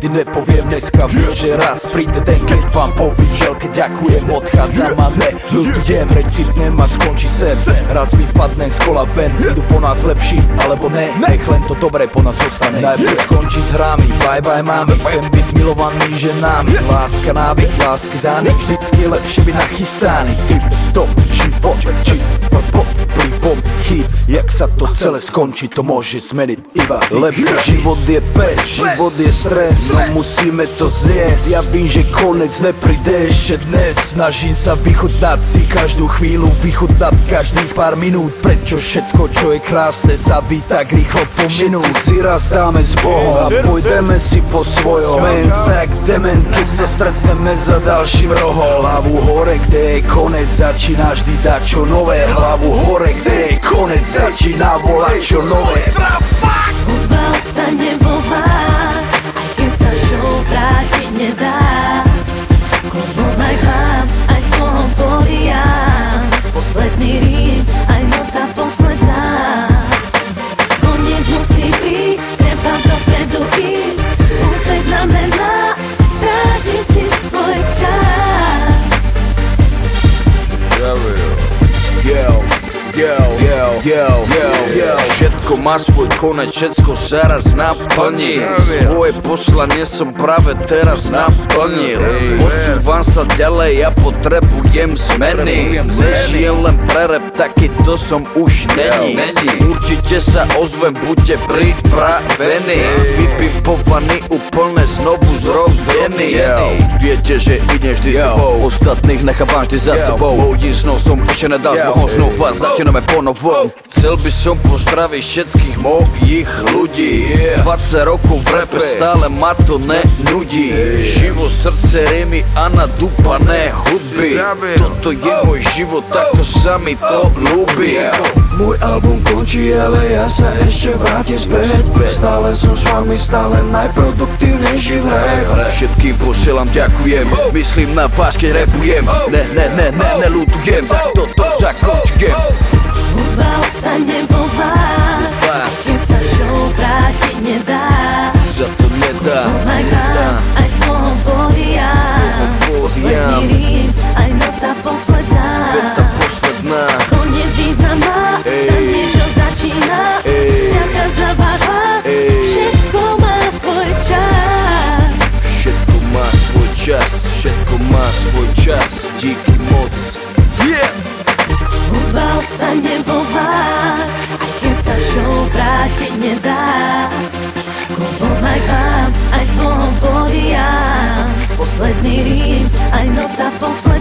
nikdy nepoviem dneska. Viem, že raz príde ten, keď vám povím želke ďakujem, odchádzam a neľutujem. Recitnem a skončí sem, raz vypadnem z kola ven. Idú po nás lepší, alebo ne, nech len to dobré po nás zostane. Najprv skončí s hrami, bye bye mami, chcem byť milovaný ženami. Láska návyk, lásky zánik, vždycky je lepšie byť nachystaný. Tip top, život, či pod vplyvom chyb. Jak sa to celé skončí, to môže zmeniť iba lepšie. Život je pes, život je stres, no musíme to zjesť. Ja vím, že konec nepríde ešte dnes. Snažím sa vychutnať si každú chvíľu, vychutnať každých pár minút. Prečo všetko, čo je krásne, sa ví tak rýchlo pominú. Všetci si raz dáme s Bohom a pôjdeme si po svojom. Men tak dement, keď sa stretneme za ďalším rohom. Hlavu hore, kde je konec, začína vždy dať čo nové. Hlavu hore, kde je konec, začína volať čo nové. Hudba ostane vo vás, aj keď sa show vrátiť nedá. Klubom aj chlap, aj s Bohom povíjam. Posledný rím, aj nota posledná. Koniec musí prísť, treba dopredu ísť. Úspech znamená strážiť si svoj čas. Všetko má svoj konec, všetko sa raz naplní. Svoje poslanie som práve teraz naplnil. Posúvam sa ďalej, ja potrebujem zmeny. Nežijem len pre rap, takýto som už není. Určite sa ozvem, buďte pripravení. Vypipovaný, úplne znovu zrozdený. Viete, že idem vždy s tebou, ostatných nechávam vždy za sebou. Mojím snom som ešte nedal s Bohom, znova začíname ponovom. Chcel by som pozdraviť všetkých mojich ľudí. 20 rokov v rape, stále ma to nenudí. Život, srdce, rímy a nadúpané hudby. Toto je môj život, takto sa mi to ľúbi. Môj album končí, ale ja sa ešte vrátim späť. Stále som s vami, stále najproduktívnejší v hre. Všetkým posielam ďakujem, myslím na vás, keď rapujem. Neľutujem, tak toto zakončujem. Hudba ostane vo vás, keď sa show vrátiť nedá. Za to nedá. Klubom aj chlap, aj s Bohom povíjam. Posledný rím, aj nota posledná. Veta posledná. Koniec význam má, tam niečo začína. Ďaká za váš hlas, všetko má svoj čas. Všetko má svoj čas, všetko má svoj čas. Díky moc. Hudba ostane vo vás, aj keď sa show vrátiť nedá. Klubom aj chlap, aj s Bohom povíjam. Posledný rím, aj nota posledná.